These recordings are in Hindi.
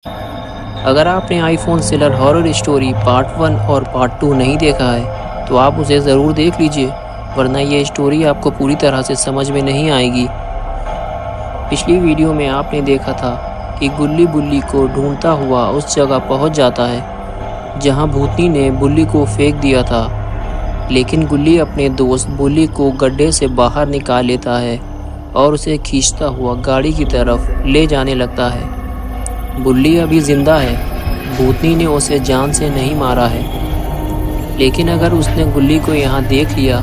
अगर आपने iPhone seller horror story part 1 और पार्ट 2 नहीं देखा है तो आप उसे ज़रूर देख लीजिए, वरना ये स्टोरी आपको पूरी तरह से समझ में नहीं आएगी। पिछली वीडियो में आपने देखा था कि गुल्ली बुल्ली को ढूंढता हुआ उस जगह पहुंच जाता है जहां भूतनी ने बुल्ली को फेंक दिया था, लेकिन गुल्ली अपने दोस्त बुल्ली को गड्ढे से बाहर निकाल लेता है और उसे खींचता हुआ गाड़ी की तरफ ले जाने लगता है। बुल्ली अभी जिंदा है, भूतनी ने उसे जान से नहीं मारा है, लेकिन अगर उसने गुल्ली को यहाँ देख लिया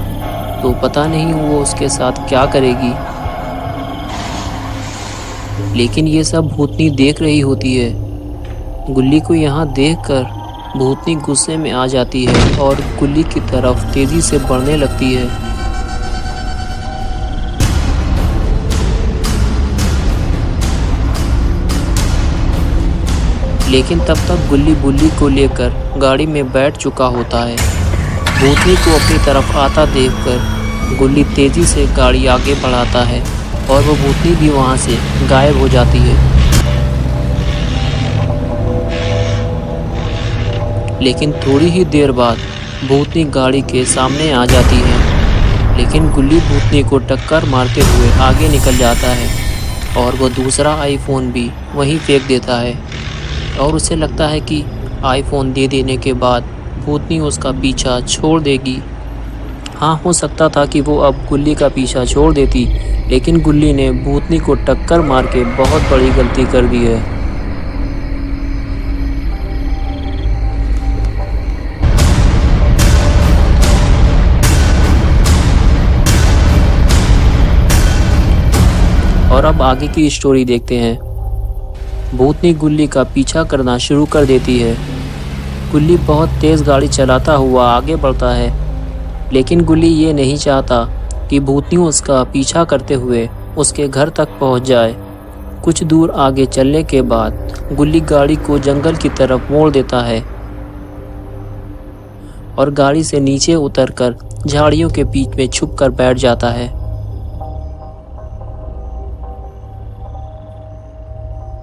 तो पता नहीं वो उसके साथ क्या करेगी। लेकिन ये सब भूतनी देख रही होती है। गुल्ली को यहाँ देखकर भूतनी गुस्से में आ जाती है और गुल्ली की तरफ तेजी से बढ़ने लगती है। लेकिन तब तक गुल्ली बुल्ली को लेकर गाड़ी में बैठ चुका होता है। भूतनी को अपनी तरफ आता देखकर गुल्ली तेजी से गाड़ी आगे बढ़ाता है और वो भूतनी भी वहां से गायब हो जाती है। लेकिन थोड़ी ही देर बाद भूतनी गाड़ी के सामने आ जाती है, लेकिन गुल्ली भूतनी को टक्कर मारते हुए आगे निकल जाता है और वो दूसरा आईफोन भी वहीं फेंक देता है और उसे लगता है कि आईफोन दे देने के बाद भूतनी उसका पीछा छोड़ देगी। हाँ, हो सकता था कि वो अब गुल्ली का पीछा छोड़ देती, लेकिन गुल्ली ने भूतनी को टक्कर मार के बहुत बड़ी गलती कर दी है। और अब आगे की स्टोरी देखते हैं। भूतनी गुल्ली का पीछा करना शुरू कर देती है। गुल्ली बहुत तेज़ गाड़ी चलाता हुआ आगे बढ़ता है, लेकिन गुल्ली ये नहीं चाहता कि भूतनी उसका पीछा करते हुए उसके घर तक पहुंच जाए। कुछ दूर आगे चलने के बाद गुल्ली गाड़ी को जंगल की तरफ मोड़ देता है और गाड़ी से नीचे उतरकर झाड़ियों के बीच में छुपकर बैठ जाता है।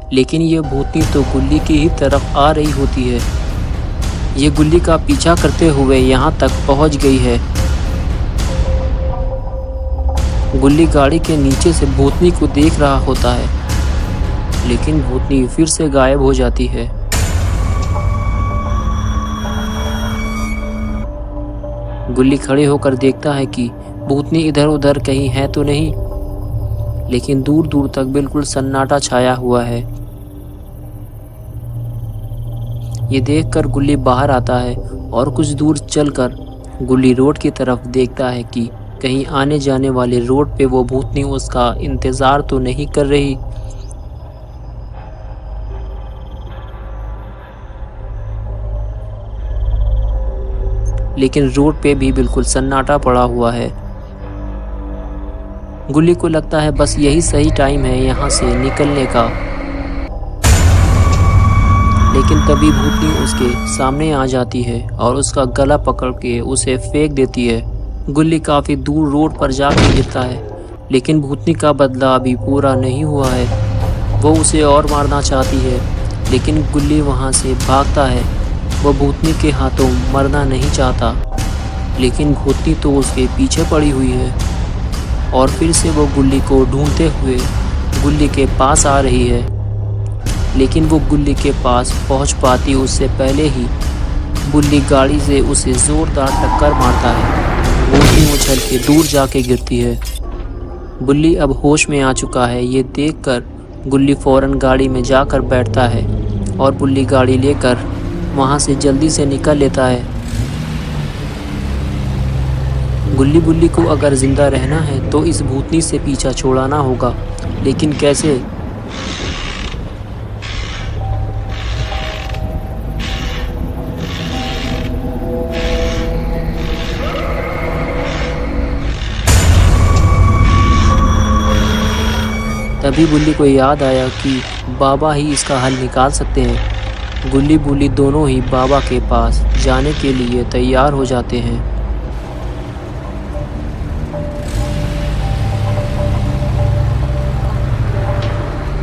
लेकिन ये भूतनी तो गुल्ली की ही तरफ आ रही होती है। ये गुल्ली का पीछा करते हुए यहाँ तक पहुँच गई है। गुल्ली गाड़ी के नीचे से भूतनी को देख रहा होता है, लेकिन भूतनी फिर से गायब हो जाती है। गुल्ली खड़े होकर देखता है कि भूतनी इधर उधर कहीं है तो नहीं, लेकिन दूर दूर तक बिल्कुल सन्नाटा छाया हुआ है। ये देखकर गुल्ली बाहर आता है और कुछ दूर चलकर गुल्ली रोड की तरफ देखता है कि कहीं आने जाने वाले रोड पे वो भूतनी उसका इंतज़ार तो नहीं कर रही। लेकिन रोड पे भी बिल्कुल सन्नाटा पड़ा हुआ है। गुल्ली को लगता है बस यही सही टाइम है यहाँ से निकलने का, लेकिन तभी भूतनी उसके सामने आ जाती है और उसका गला पकड़ के उसे फेंक देती है। गुल्ली काफ़ी दूर रोड पर जाके गिरता है, लेकिन भूतनी का बदला अभी पूरा नहीं हुआ है। वो उसे और मारना चाहती है, लेकिन गुल्ली वहाँ से भागता है। वो भूतनी के हाथों मरना नहीं चाहता, लेकिन भूतनी तो उसके पीछे पड़ी हुई है और फिर से वो गुल्ली को ढूंढते हुए गुल्ली के पास आ रही है। लेकिन वो गुल्ली के पास पहुंच पाती उससे पहले ही गुल्ली गाड़ी से उसे ज़ोरदार टक्कर मारता है। भूतनी उछल के दूर जाके गिरती है। गुल्ली अब होश में आ चुका है। ये देखकर गुल्ली फ़ौरन गाड़ी में जाकर बैठता है और गुल्ली गाड़ी लेकर वहाँ से जल्दी से निकल लेता है। गुल्ली बुल्ली को अगर ज़िंदा रहना है तो इस भूतनी से पीछा छुड़ाना होगा, लेकिन कैसे? तभी गुल्ली को याद आया कि बाबा ही इसका हल निकाल सकते हैं। गुल्ली बुल्ली दोनों ही बाबा के पास जाने के लिए तैयार हो जाते हैं।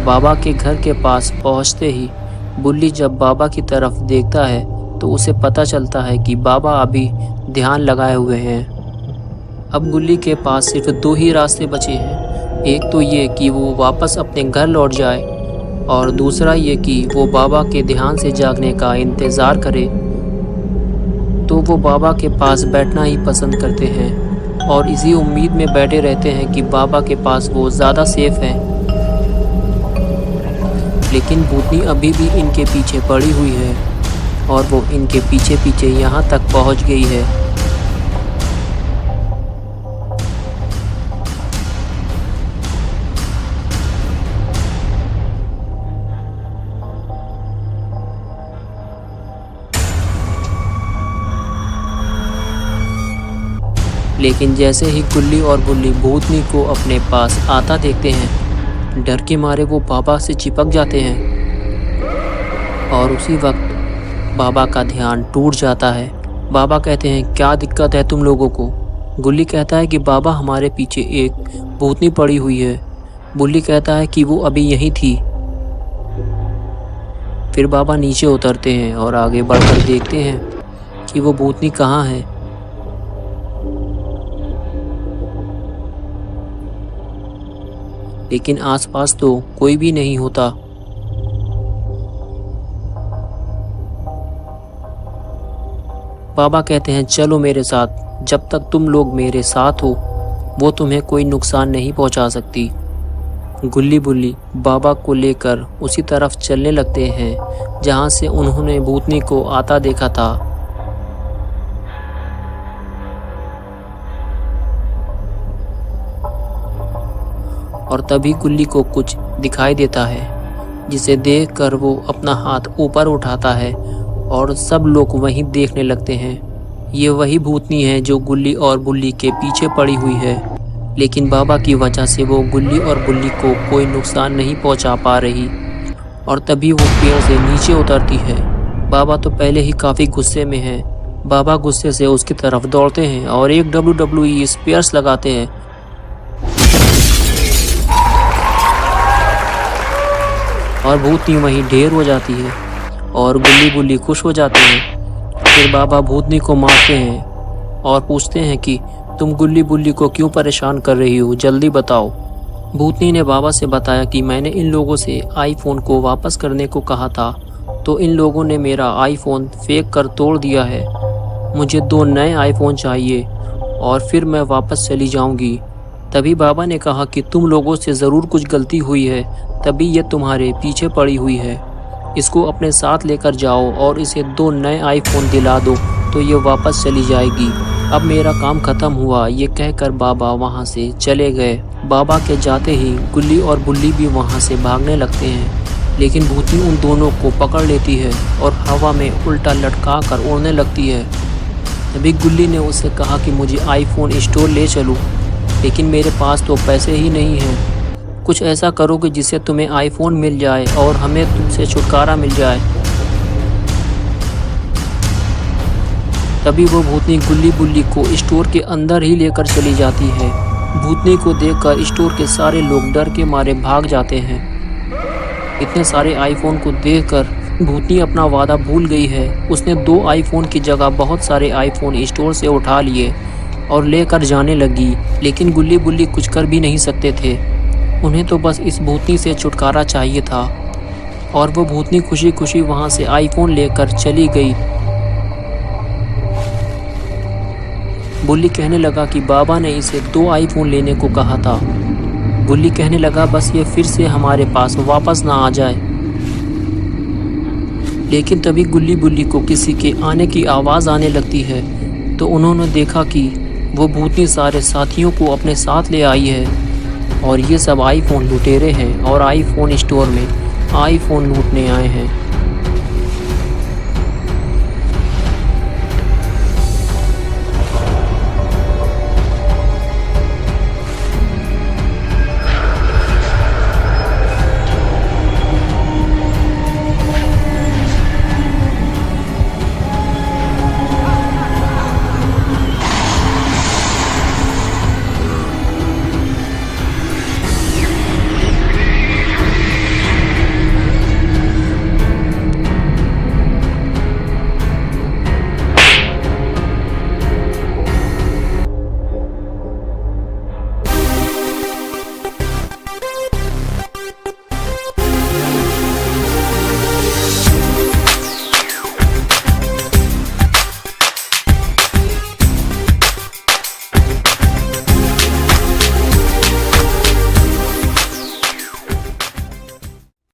बाबा के घर के पास पहुंचते ही बुल्ली जब बाबा की तरफ देखता है तो उसे पता चलता है कि बाबा अभी ध्यान लगाए हुए हैं। अब गुल्ली के पास सिर्फ 2 ही रास्ते बचे हैं। एक तो ये कि वो वापस अपने घर लौट जाए और दूसरा ये कि वो बाबा के ध्यान से जागने का इंतज़ार करे। तो वो बाबा के पास बैठना ही पसंद करते हैं और इसी उम्मीद में बैठे रहते हैं कि बाबा के पास वो ज़्यादा सेफ है। लेकिन भूतनी अभी भी इनके पीछे पड़ी हुई है और वो इनके पीछे पीछे यहाँ तक पहुँच गई है। लेकिन जैसे ही गुल्ली और बुल्ली भूतनी को अपने पास आता देखते हैं, डर के मारे वो बाबा से चिपक जाते हैं और उसी वक्त बाबा का ध्यान टूट जाता है। बाबा कहते हैं, क्या दिक्कत है तुम लोगों को? गुल्ली कहता है कि बाबा हमारे पीछे एक भूतनी पड़ी हुई है। बुल्ली कहता है कि वो अभी यहीं थी। फिर बाबा नीचे उतरते हैं और आगे बढ़कर देखते हैं कि वो भूतनी कहाँ है। लेकिन आसपास तो कोई भी नहीं होता। बाबा कहते हैं, चलो मेरे साथ, जब तक तुम लोग मेरे साथ हो वो तुम्हें कोई नुकसान नहीं पहुंचा सकती। गुल्ली बुल्ली बाबा को लेकर उसी तरफ चलने लगते हैं जहां से उन्होंने भूतनी को आता देखा था। और तभी गुल्ली को कुछ दिखाई देता है, जिसे देखकर वो अपना हाथ ऊपर उठाता है और सब लोग वहीं देखने लगते हैं। ये वही भूतनी है जो गुल्ली और बुल्ली के पीछे पड़ी हुई है, लेकिन बाबा की वजह से वो गुल्ली और बुल्ली को कोई नुकसान नहीं पहुंचा पा रही। और तभी वो पेड़ से नीचे उतरती है। बाबा तो पहले ही काफ़ी गुस्से में है। बाबा गुस्से से उसकी तरफ दौड़ते हैं और एक WWE स्पेयर्स लगाते हैं। और भूतनी वहीं ढेर हो जाती है और गुल्ली बुल्ली खुश हो जाते हैं। फिर बाबा भूतनी को मारते हैं और पूछते हैं कि तुम गुल्ली बुल्ली को क्यों परेशान कर रही हो, जल्दी बताओ। भूतनी ने बाबा से बताया कि मैंने इन लोगों से आईफोन को वापस करने को कहा था, तो इन लोगों ने मेरा आईफोन फेंक कर तोड़ दिया है। मुझे 2 नए आईफोन चाहिए और फिर मैं वापस चली जाऊंगी। तभी बाबा ने कहा कि तुम लोगों से ज़रूर कुछ गलती हुई है, तभी ये तुम्हारे पीछे पड़ी हुई है। इसको अपने साथ लेकर जाओ और इसे 2 नए आईफोन दिला दो तो ये वापस चली जाएगी। अब मेरा काम ख़त्म हुआ, ये कहकर बाबा वहाँ से चले गए। बाबा के जाते ही गुल्ली और बुल्ली भी वहाँ से भागने लगते हैं, लेकिन भूतनी उन दोनों को पकड़ लेती है और हवा में उल्टा लटका कर उड़ने लगती है। तभी गुल्ली ने उससे कहा कि मुझे आईफोन स्टोर ले चलो, लेकिन मेरे पास तो पैसे ही नहीं हैं। कुछ ऐसा करो कि जिससे तुम्हें आईफोन मिल जाए और हमें तुमसे छुटकारा मिल जाए। तभी वो भूतनी गुल्ली बुल्ली को स्टोर के अंदर ही लेकर चली जाती है। भूतनी को देखकर स्टोर के सारे लोग डर के मारे भाग जाते हैं। इतने सारे आईफोन को देखकर भूतनी अपना वादा भूल गई है। उसने 2 आईफोन की जगह बहुत सारे आईफोन स्टोर से उठा लिए और लेकर जाने लगी, लेकिन गुल्ली बुल्ली कुछ कर भी नहीं सकते थे। उन्हें तो बस इस भूतनी से छुटकारा चाहिए था और वो भूतनी खुशी खुशी वहाँ से आईफोन लेकर चली गई। बुल्ली कहने लगा कि बाबा ने इसे 2 आईफोन लेने को कहा था। बुल्ली कहने लगा बस ये फिर से हमारे पास वापस ना आ जाए। लेकिन तभी गुल्ली बुल्ली को किसी के आने की आवाज़ आने लगती है, तो उन्होंने देखा कि वो भूतनी सारे साथियों को अपने साथ ले आई है और ये सब आईफोन लुटेरे हैं और आईफोन स्टोर में आईफोन लूटने आए हैं।